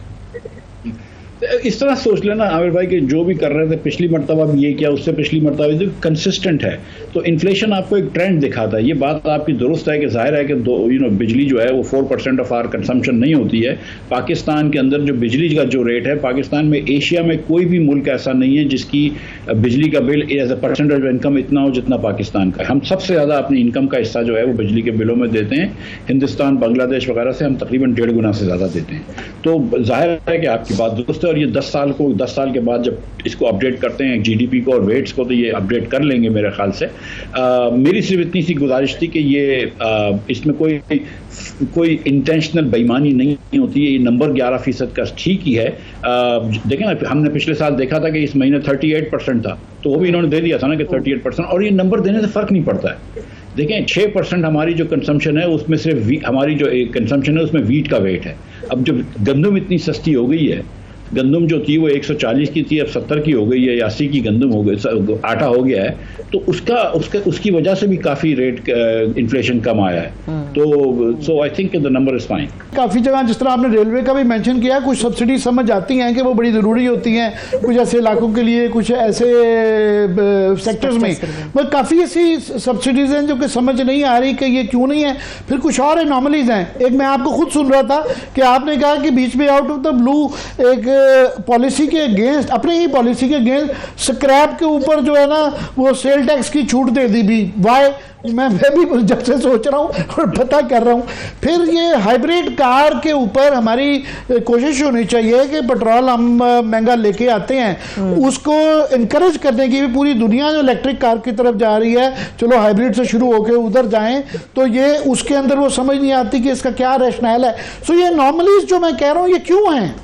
इस तरह सोच लेना आमिर भाई कि जो भी कर रहे थे पिछली मरतबा भी ये किया, उससे पिछली मरतबा भी कंसिस्टेंट है, तो इन्फ्लेशन आपको एक ट्रेंड दिखाता है। ये बात आपकी दुरुस्त है कि जाहिर है कि बिजली जो है वो 4% ऑफ आवर कंजम्पशन नहीं होती है। पाकिस्तान के अंदर जो बिजली का जो रेट है, पाकिस्तान में एशिया में कोई भी मुल्क ऐसा नहीं है जिसकी बिजली का bill as a percentage of income इतना हो जितना पाकिस्तान का है। हम सबसे ज़्यादा अपनी इनकम का हिस्सा जो है वो बिजली के बिलों में देते हैं। हिंदुस्तान, बांग्लादेश वगैरह से हम तकरीबन 1.5 गुना से ज़्यादा देते हैं। तो जाहिर है कि आपकी बात दुरुस्त है, और ये 10 साल के बाद जब इसको अपडेट करते हैं जीडीपी को और वेट्स को, तो ये अपडेट कर लेंगे मेरे ख्याल से। मेरी सिर्फ इतनी सी गुजारिश थी कि ये इसमें कोई इंटेंशनल बेईमानी नहीं होती है। ये नंबर 11% का ठीक ही है। देखें ना, हमने पिछले साल देखा था कि इस महीने 38% था, तो वो भी इन्होंने दे दिया था ना कि 38%, और ये नंबर देने से फ़र्क नहीं पड़ता है। देखें 6% हमारी जो कंजम्पशन है उसमें सिर्फ हमारी जो कंजम्पशन है उसमें वीट का वेट है। अब जब गंदम इतनी सस्ती हो गई है, गंदम जो थी वो 140 की थी, अब 70 की हो गई है, या 80 की गंदम हो गई, आटा हो गया है, तो उसकी वजह से भी काफ़ी रेट इन्फ्लेशन कम आया है। तो so I think the number is fine. काफ़ी जगह जिस तरह आपने रेलवे का भी मेंशन किया, कुछ सब्सिडी समझ आती हैं कि वो बड़ी ज़रूरी होती हैं कुछ ऐसे इलाकों के लिए, कुछ ऐसे सेक्टर्स में, मगर काफ़ी ऐसी सब्सिडीज़ हैं जो कि समझ नहीं आ रही कि ये क्यों नहीं है। फिर कुछ और एनॉमलीज हैं। एक मैं आपको खुद सुन रहा था कि आपने कहा कि बीच में आउट ऑफ द ब्लू एक पॉलिसी के अगेंस्ट, अपनी ही पॉलिसी के अगेंस्ट स्क्रैप के ऊपर जो है ना वो सेल टैक्स की छूट दे दी भी। वाई? मैं भी जब से सोच रहा हूँ और पता कर रहा हूँ। फिर ये हाइब्रिड कार के ऊपर हमारी कोशिश होनी चाहिए कि पेट्रोल हम महंगा लेके आते हैं, उसको इनकरेज करने की भी पूरी दुनिया जो इलेक्ट्रिक कार की तरफ जा रही है, चलो हाइब्रिड से शुरू होकर उधर जाएं, तो ये उसके अंदर वो समझ नहीं आती कि इसका क्या रैशनल है। सो ये नॉर्मली जो मैं कह रहा हूँ ये क्यों हैं?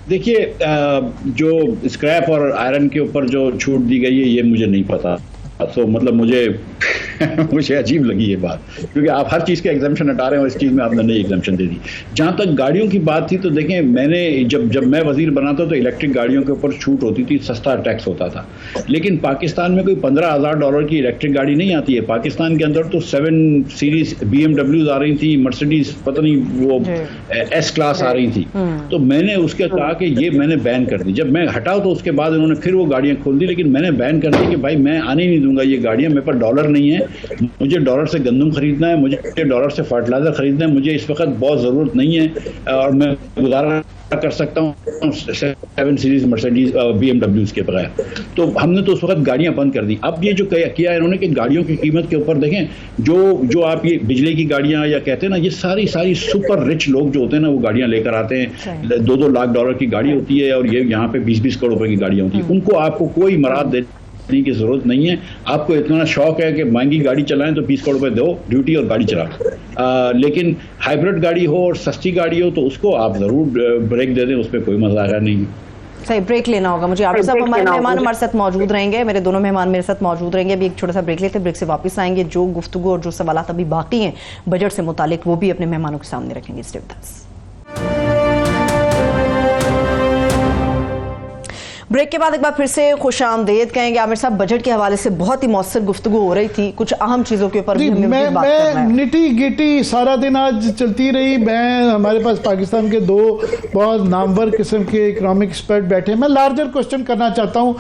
देखिए, जो स्क्रैप और आयरन के ऊपर जो छूट दी गई है ये मुझे नहीं पता, तो मतलब मुझे अजीब लगी ये बात, क्योंकि आप हर चीज़ के एग्जाम्पशन हटा रहे हैं और इस चीज़ में आपने नई एग्जाम्पशन दे दी। जहाँ तक गाड़ियों की बात थी, तो देखें मैंने जब मैं वजीर बना था तो इलेक्ट्रिक गाड़ियों के ऊपर छूट होती थी, सस्ता टैक्स होता था, लेकिन पाकिस्तान में कोई $15,000 की इलेक्ट्रिक गाड़ी नहीं आती है। पाकिस्तान के अंदर तो 7 सीरीज BMW आ रही थी, मर्सिडीज पता नहीं वो S क्लास आ रही थी, तो मैंने उसके कहा कि ये मैंने बैन कर दी। जब मैं हटाओ तो उसके बाद उन्होंने फिर वो गाड़ियाँ खोल दी, लेकिन मैंने बैन कर दी कि भाई मैं आने नहीं दूंगा ये गाड़ियाँ, मेरे पास डॉलर नहीं है, मुझे डॉलर से गंदम खरीदना है, मुझे डॉलर से फर्टिलाइजर खरीदना है, मुझे इस वक्त बहुत ज़रूरत नहीं है और मैं गुजारा कर सकता हूँ 7 सीरीज मर्सिडीज BMWs के बगैर। तो हमने तो उस वक्त गाड़ियाँ बंद कर दी। अब ये जो किया इन्होंने कि गाड़ियों की कीमत के ऊपर देखें, जो आप ये बिजली की गाड़ियाँ या कहते हैं ना, ये सारी सुपर रिच लोग जो होते हैं ना, वो गाड़ियाँ लेकर आते हैं, $2-2 लाख की गाड़ी होती है, और ये यहाँ पे 20-20 करोड़ रुपए की गाड़ियाँ होती हैं। उनको आपको कोई मराद देने की जरूरत नहीं है। आपको इतना शौक है कि महंगी गाड़ी चलाएं तो 20 करोड़ रुपए दो ड्यूटी और गाड़ी चलाओ, लेकिन हाइब्रिड गाड़ी हो और सस्ती गाड़ी हो तो उसको आप जरूर ब्रेक दे दें, उस पर कोई मजाक नहीं। सही, ब्रेक लेना होगा मुझे। आप सब हमारे मेहमान हमारे साथ मौजूद रहेंगे, मेरे दोनों मेहमान मेरे साथ मौजूद रहेंगे। अभी एक छोटा सा ब्रेक लेते हैं, ब्रेक से वापस आएंगे। जो गुफ्तगू और जो सवालात अभी बाकी हैं बजट से मुतालिक, वो भी अपने मेहमानों के सामने रखेंगे। Stay with us. ब्रेक के बाद एक बार फिर से खुशामदीद कहेंगे। आमिर साहब, बजट के हवाले से बहुत ही मौसर गुफ्तगू हो रही थी, कुछ अहम चीजों के ऊपर भी हमें बात करना है। निटी गिटी सारा दिन आज चलती रही। हमारे पास पाकिस्तान के दो बहुत नामवर किस्म के इकोनॉमिक एक्सपर्ट बैठे। मैं लार्जर क्वेश्चन करना चाहता हूँ,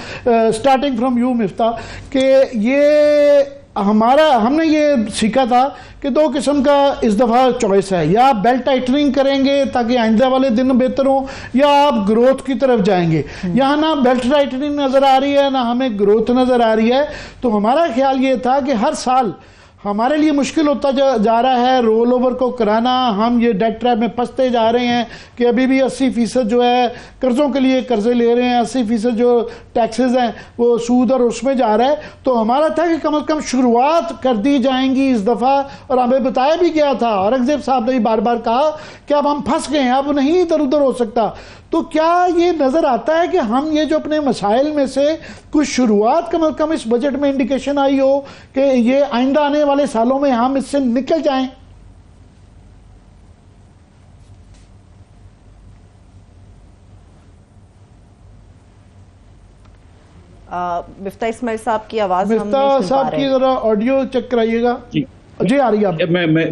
स्टार्टिंग फ्रॉम यू मिफ्ता, कि ये हमने ये सीखा था कि दो किस्म का इस दफ़ा चॉइस है, या आप बेल्ट टाइटनिंग करेंगे ताकि आइंदा वाले दिन बेहतर हो, या आप ग्रोथ की तरफ जाएंगे। यहाँ ना बेल्ट टाइटनिंग नज़र आ रही है, ना हमें ग्रोथ नज़र आ रही है। तो हमारा ख्याल ये था कि हर साल हमारे लिए मुश्किल होता जा रहा है रोल ओवर को कराना। हम ये डेट ट्रैप में फंसते जा रहे हैं कि अभी भी 80% जो है कर्ज़ों के लिए कर्ज़े ले रहे हैं, 80% जो टैक्सेस हैं वो सूद और उसमें जा रहा है। तो हमारा था कि कम अज़ कम शुरुआत कर दी जाएंगी इस दफ़ा, और हमें बताया भी गया था, औरंगज़ेब साहब ने बार बार कहा कि अब हम फंस गए हैं, अब नहीं इधर उधर हो सकता। तो क्या ये नज़र आता है कि हम ये जो अपने मसाइल में से कुछ शुरुआत कम अज़ कम इस बजट में इंडिकेशन आई हो कि ये आइंदा आने वाले सालों में हम इससे निकल जाएं? मिफ्ता इस्माइल साहब की आवाज मिफ्ता साहब की जरा ऑडियो चेक कराइएगा। जी आ रही है। मैं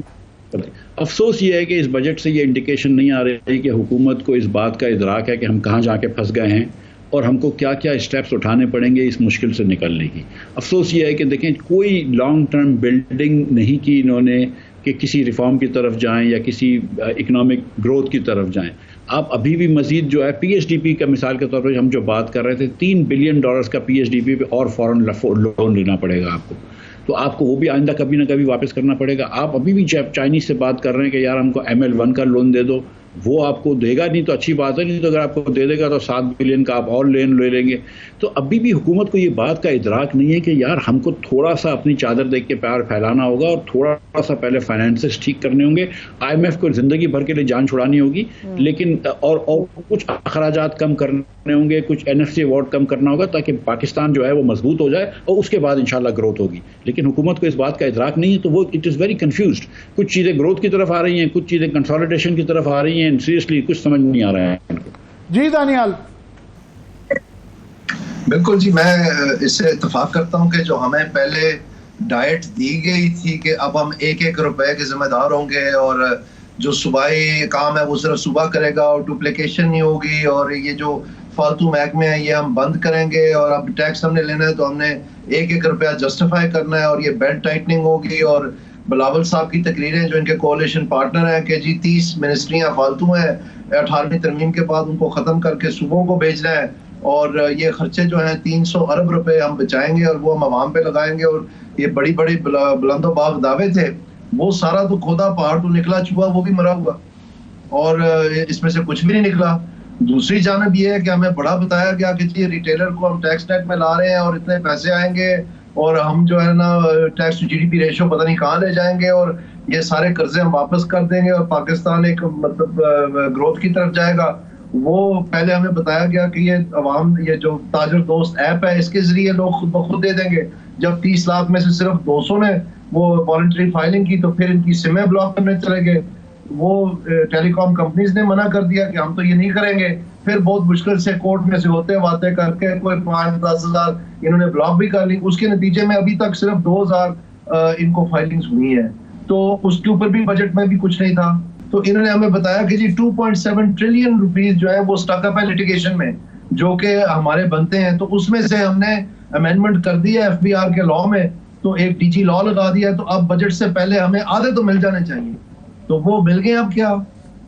अफसोस ये है कि इस बजट से ये इंडिकेशन नहीं आ रही कि हुकूमत को इस बात का इदराक है कि हम कहाँ जाके फंस गए हैं और हमको क्या क्या स्टेप्स उठाने पड़ेंगे इस मुश्किल से निकलने की। अफसोस ये है कि देखें, कोई लॉन्ग टर्म बिल्डिंग नहीं की इन्होंने कि किसी रिफॉर्म की तरफ जाएं या किसी इकोनॉमिक ग्रोथ की तरफ जाएं। आप अभी भी मजीद जो है PSDP का मिसाल के तौर पर हम जो बात कर रहे थे, $3 बिलियन का PSDP पे और फॉरेन लोन लेना पड़ेगा आपको। तो आपको वो भी आइंदा कभी ना कभी वापस करना पड़ेगा। आप अभी भी चाइनीज से बात कर रहे हैं कि यार हमको ML1 का लोन दे दो, वो आपको देगा नहीं तो अच्छी बात है, नहीं तो अगर आपको दे देगा तो 7 बिलियन का आप और लोन ले लेंगे। तो अभी भी हुकूमत को ये बात का इदराक नहीं है कि यार हमको थोड़ा सा अपनी चादर देख के पैर फैलाना होगा और थोड़ा सा पहले फाइनेंसेस ठीक करने होंगे। IMF को जिंदगी भर के लिए जान छुड़ानी होगी, लेकिन और कुछ अखराजात कम करने होंगे, कुछ NFC अवार्ड कम करना होगा ताकि पाकिस्तान जो है वो मजबूत हो जाए और उसके बाद इंशाल्लाह ग्रोथ होगी। लेकिन हुकूमत को इस बात का इदराक नहीं है, तो वो इट इज़ वेरी कन्फ्यूज्ड। कुछ चीज़ें ग्रोथ की तरफ आ रही हैं, कुछ चीज़ें कंसोलिडेशन की तरफ आ रही हैं। सीरियसली कुछ समझ नहीं आ रहा है। जी दानियाल। बिल्कुल जी, मैं इससे इत्तेफाक करता हूं कि जो हमें पहले डाइट दी गई थी कि अब हम एक रुपए के जिम्मेदार होंगे और जो सूबाई काम है वो सिर्फ सूबा करेगा और डुप्लीकेशन नहीं होगी और ये जो फालतू महकमे हैं ये हम बंद करेंगे और अब टैक्स हमने लेना है तो हमने एक रुपया जस्टिफाई करना है और ये बेल्ट टाइटनिंग होगी। और बिलावल साहब की तकरीरें जो इनके कोalition पार्टनर हैं कि जी 30 मिनिस्ट्रियां फालतू हैं, 18वीं तरमीम के बाद उनको ख़त्म करके सूबों को भेजना है और ये खर्चे जो हैं 300 अरब रुपए हम बचाएंगे और वो हम आवाम पे लगाएंगे। और ये बड़ी बड़ी बुलंदोबाग दावे थे, वो सारा तो खोदा पहाड़ तो निकला चूहा वो भी मरा हुआ और इसमें से कुछ भी नहीं निकला। दूसरी जानब ये है कि हमें बड़ा बताया गया कि जी रिटेलर को हम टैक्स नेट में ला रहे हैं और इतने पैसे आएंगे और हम जो है ना टैक्स टू GDP रेशो पता नहीं कहाँ ले जाएंगे और ये सारे कर्जे हम वापस कर देंगे और पाकिस्तान एक मतलब ग्रोथ की तरफ जाएगा। वो पहले हमें बताया गया कि ये अवाम ये जो ताजर दोस्त ऐप है इसके जरिए लोग खुद ब खुद दे देंगे। जब 30 लाख में से सिर्फ 200 ने वो वॉलंटरी फाइलिंग की तो फिर इनकी सिमें ब्लॉक करने चले गए। वो टेलीकॉम कंपनीज ने मना कर दिया कि हम तो ये नहीं करेंगे। फिर बहुत मुश्किल से कोर्ट में से होते बातें करके कोई 5-10 हज़ार इन्होंने ब्लॉक भी कर ली। उसके नतीजे में अभी तक सिर्फ 2000 इनको फाइलिंग्स हुई है, तो उसके ऊपर भी बजट में भी कुछ नहीं था। तो इन्होंने हमें बताया कि जी 2.7 ट्रिलियन रुपीज जो है वो स्टक अप है लिटिगेशन में जो कि हमारे बनते हैं। तो उसमें से हमने अमेंडमेंट कर दी है FBR के लॉ में, तो एक DG लॉ लगा दिया। तो अब बजट से पहले हमें आधे तो मिल जाने चाहिए, तो वो मिल गए। अब क्या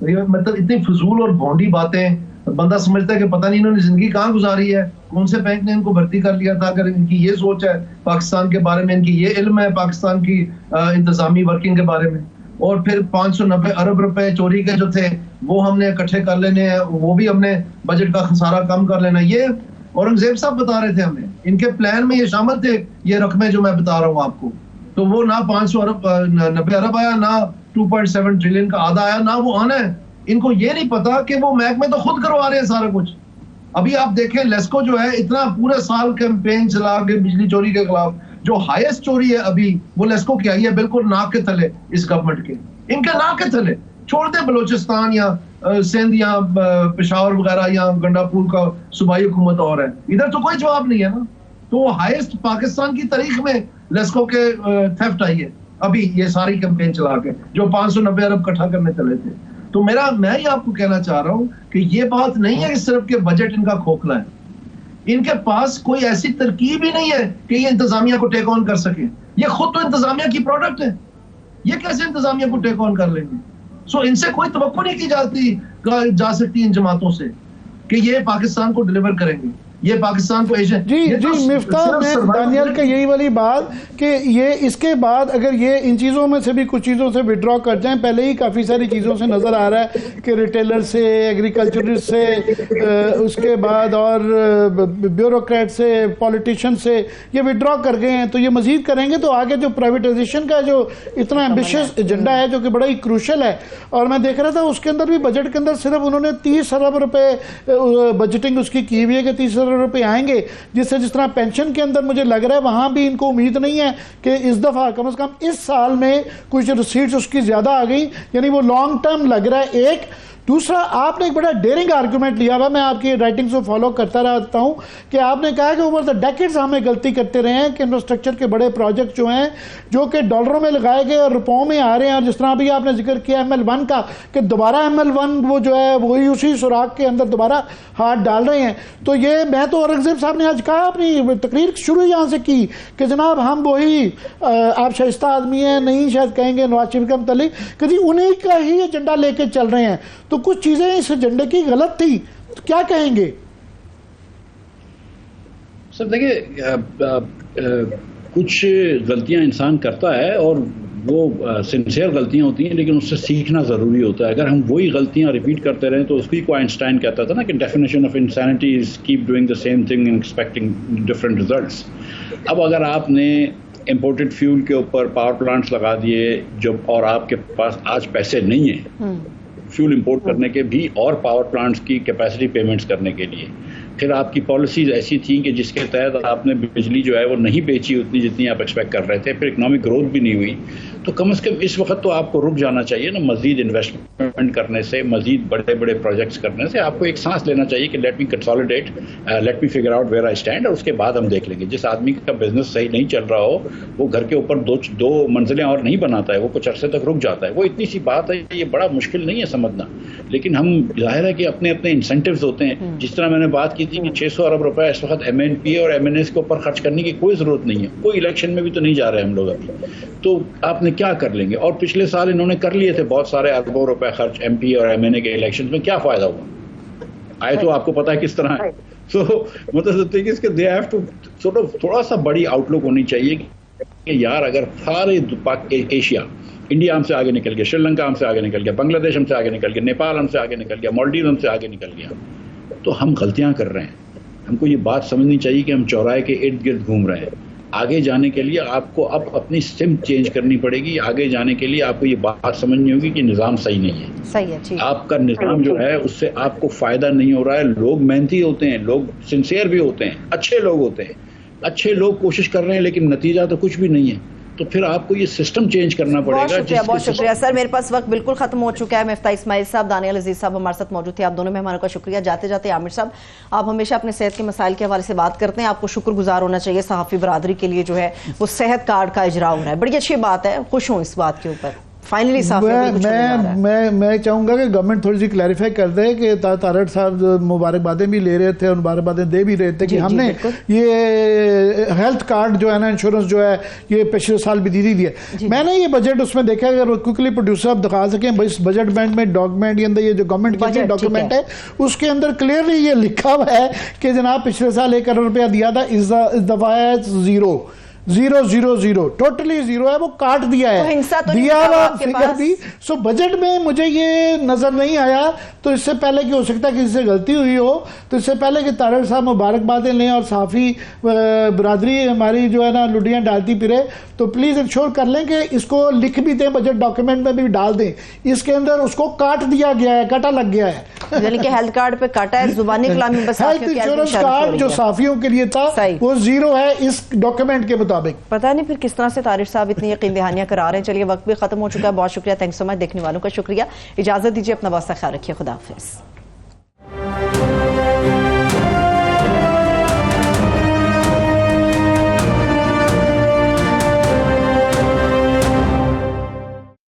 मतलब इतनी फजूल और भोंडी बातें, बंदा समझता है कि पता नहीं इन्होंने जिंदगी कहाँ गुजारी है, कौन से बैंक ने इनको भर्ती कर लिया था। अगर इनकी ये सोच है पाकिस्तान के बारे में, इनकी ये इल्म है पाकिस्तान की इंतजामी वर्किंग के बारे में, और फिर 590 अरब रुपए चोरी के जो थे वो हमने इकट्ठे कर लेने हैं, वो भी हमने बजट का खसारा कम कर लेना। ये औरंगजेब साहब बता रहे थे हमें, इनके प्लान में ये शामिल थे ये रकमें जो मैं बता रहा हूँ आपको। तो वो ना 590 अरब आया, ना 2.7 ट्रिलियन का आधा आया, ना वो आना है। इनको ये नहीं पता कि वो महकमे तो खुद करवा रहे हैं सारा कुछ। अभी आप देखें लेस्को जो है इतना पूरे साल कैंपेन चला के बिजली चोरी के खिलाफ, जो हाईएस्ट चोरी है अभी वो लेस्को की आई है, बिल्कुल नाक के तले इस गवर्नमेंट के, इनके नाक के तले। छोड़ दे बलोचिस्तान या सिंध या पेशावर वगैरह या गंडापुर का सूबाई हुकूमत और है, इधर तो कोई जवाब नहीं है ना। तो हाईएस्ट पाकिस्तान की तारीख में लेस्को के थेफ्ट आई है अभी ये सारी कैंपेन चला के, जो 590 अरब इकट्ठा करने चले थे। तो मैं ये आपको कहना चाह रहा हूं कि ये बात नहीं है कि सिर्फ के बजट इनका खोखला है, इनके पास कोई ऐसी तरकीब ही नहीं है कि ये इंतजामिया को टेक ऑन कर सके। ये खुद तो इंतजामिया की प्रोडक्ट है, ये कैसे इंतजामिया को टेक ऑन कर लेंगे? सो इनसे कोई तवक्को नहीं की जा सकती इन जमातों से कि ये पाकिस्तान को डिलीवर करेंगे, ये पाकिस्तान को एशिया। जी मिफ्ताह में दानियल का यही वाली बात कि ये इसके बाद अगर ये इन चीज़ों में से भी कुछ चीज़ों से विड्रॉ कर जाएं, पहले ही काफ़ी सारी चीज़ों से नज़र आ रहा है कि रिटेलर से, एग्रीकल्चरिस्ट से, उसके बाद और ब्यूरोक्रेट से, पॉलिटिशियन से ये विड्रॉ कर गए हैं, तो ये मज़ीद करेंगे तो आगे जो प्राइवेटाइजेशन का जो इतना एम्बिशियस एजेंडा है जो कि बड़ा ही क्रूशल है। और मैं देख रहा था उसके अंदर भी, बजट के अंदर सिर्फ उन्होंने 30 अरब रुपए बजटिंग उसकी की हुई है कि 30 रुपए आएंगे, जिससे जिस तरह पेंशन के अंदर मुझे लग रहा है वहां भी इनको उम्मीद नहीं है कि इस दफा कम से कम इस साल में कुछ रिसीट्स उसकी ज्यादा आ गई, यानी वो लॉन्ग टर्म लग रहा है। एक दूसरा, आपने एक बड़ा डेयरिंग आर्गुमेंट लिया हुआ, मैं आपकी राइटिंग्स को फॉलो करता रहता हूं कि आपने कहा कि ओवर द डेकेड्स हमें गलती करते रहे हैं कि इंफ्रास्ट्रक्चर के बड़े प्रोजेक्ट जो हैं जो कि डॉलरों में लगाए गए और रुपयों में आ रहे हैं, और जिस तरह अभी आपने जिक्र किया ML1 का कि दोबारा ML1 वो जो है वही उसी सुराख के अंदर दोबारा हाथ डाल रहे हैं। तो ये मैं तो औरंगजेब साहब ने आज कहा अपनी तकरीर शुरू यहाँ से की कि जनाब हम वही आप शाइस्ता आदमी हैं, नहीं शायद कहेंगे नवाज शरीफ का मतलब कि जी उन्हीं का ही एजेंडा लेके चल रहे हैं, तो कुछ चीजें इस एजेंडे की गलत थी, तो क्या कहेंगे? सर देखिए, कुछ गलतियां इंसान करता है और वो सिंसियर गलतियां होती हैं, लेकिन उससे सीखना ज़रूरी होता है। अगर हम वही गलतियां रिपीट करते रहें तो उसकी को आइंस्टाइन कहता था ना कि definition of insanity is keep doing the same thing and expecting different results. अब अगर आपने इम्पोर्टेड फ्यूल के ऊपर पावर प्लांट्स लगा दिए जब, और आपके पास आज पैसे नहीं हैं फ्यूल इंपोर्ट करने के भी और पावर प्लांट्स की कैपेसिटी पेमेंट्स करने के लिए, फिर आपकी पॉलिसीज ऐसी थी कि जिसके तहत आपने बिजली जो है वो नहीं बेची उतनी जितनी आप एक्सपेक्ट कर रहे थे, फिर इकोनॉमिक ग्रोथ भी नहीं हुई, तो कम से कम इस वक्त तो आपको रुक जाना चाहिए ना। मजीद इन्वेस्टमेंट करने से, मजीद बड़े बड़े प्रोजेक्ट्स करने से आपको एक सांस लेना चाहिए कि let me consolidate, let me figure out where I stand, और उसके बाद हम देख लेंगे। जिस आदमी का बिजनेस सही नहीं चल रहा हो वो घर के ऊपर दो मंजिलें और नहीं बनाता है, वो कुछ अरसे तक रुक जाता है। वो इतनी सी बात है, ये बड़ा मुश्किल नहीं है समझना, लेकिन हम जाहिर है कि अपने अपने इंसेंटिव्स होते हैं। जिस तरह मैंने बात की थी कि 600 अरब रुपए इस वक्त MNP और MNS के ऊपर खर्च करने की कोई जरूरत नहीं है, कोई इलेक्शन में भी तो नहीं जा रहे हम लोग अभी, तो आपने क्या कर लेंगे? और पिछले साल इन्होंने कर लिए थे बहुत सारे अरबों रुपए खर्च MP और MNA के इलेक्शन में, क्या फायदा हुआ? आए तो आपको पता है किस तरह है। सो मतलब they have to sort of थोड़ा सा बड़ी आउटलुक होनी चाहिए कि यार अगर सारे एशिया, इंडिया हमसे आगे निकल गया, श्रीलंका हमसे आगे निकल गया, बांग्लादेश हमसे आगे निकल गया, नेपाल हमसे आगे निकल गया, मालदीव हमसे आगे निकल गया, तो हम गलतियां कर रहे हैं। हमको ये बात समझनी चाहिए कि हम चौराहे के इर्द गिर्द घूम रहे हैं। आगे जाने के लिए आपको अब अपनी सिम चेंज करनी पड़ेगी। आगे जाने के लिए आपको ये बात समझनी होगी कि निज़ाम सही नहीं है। सही है, ठीक। आपका निज़ाम जो है उससे आपको फायदा नहीं हो रहा है। लोग मेहनती होते हैं, लोग सिंसियर भी होते हैं, अच्छे लोग होते हैं, अच्छे लोग कोशिश कर रहे हैं, लेकिन नतीजा तो कुछ भी नहीं है। तो फिर आपको ये सिस्टम चेंज करना पड़ेगा। बहुत शुक्रिया सर, मेरे पास वक्त बिल्कुल खत्म हो चुका है। मिफ्ताह इस्माइल साहब, दानियल अजीज साहब हमारे साथ मौजूद थे। आप दोनों मेहमानों का शुक्रिया। जाते जाते आमिर साहब, आप हमेशा अपने सेहत के मसाइल के हवाले से बात करते हैं, आपको शुक्रगुजार होना चाहिए। सहाफ़ी बरादरी के लिए जो है वो सेहत कार्ड का इजरा हो रहा है, बड़ी अच्छी बात है, खुश हूँ इस बात के ऊपर। फाइनली मैं चाहूंगा कि गवर्नमेंट थोड़ी सी क्लैरिफाई कर दे कि तारड़ साहब मुबारकबादें भी ले रहे थे और मुबारकबादें दे भी रहे थे कि हमने ये हेल्थ कार्ड जो है ना, इंश्योरेंस जो है ये पिछले साल भी दी है। मैंने ये बजट उसमें देखा, अगर क्विकली प्रोड्यूसर आप दिखा सकें इस बजट बैंड में डॉक्यूमेंट के अंदर, ये जो गवर्नमेंट के डॉक्यूमेंट है उसके अंदर क्लियरली ये लिखा हुआ है कि जनाब पिछले साल 1 करोड़ रुपया दिया था, इस दफा है 0 टोटली जीरो है, वो काट दिया है, तो दिया हुआ फिगर भी। सो बजट में मुझे ये नजर नहीं आया। तो इससे पहले कि हो सकता है किसी से गलती हुई हो, तो इससे पहले कि तारड़ साहब मुबारकबादें लें और साफी बरादरी हमारी जो है ना लुडियां डालती फिरे, तो प्लीज इंश्योर कर लें कि इसको लिख भी दें, बजट डॉक्यूमेंट में भी डाल दें। इसके अंदर उसको काट दिया गया है, काटा लग गया है, यानी कि हेल्थ कार्ड पे काटा है, जुबानी कलामी बस। हेल्थ इंश्योरेंस कार्ड जो साफियों के लिए था वो 0 है इस डॉक्यूमेंट के मुताबिक। मुताबिक। पता नहीं फिर किस तरह से तारिक साहब इतनी यकीन दहानियां करा रहे हैं। चलिए वक्त भी खत्म हो चुका है, बहुत शुक्रिया, थैंक्स सो मच, देखने वालों का शुक्रिया। इजाजत दीजिए, अपना बहुत सा ख्याल रखिए, खुदा हाफिज।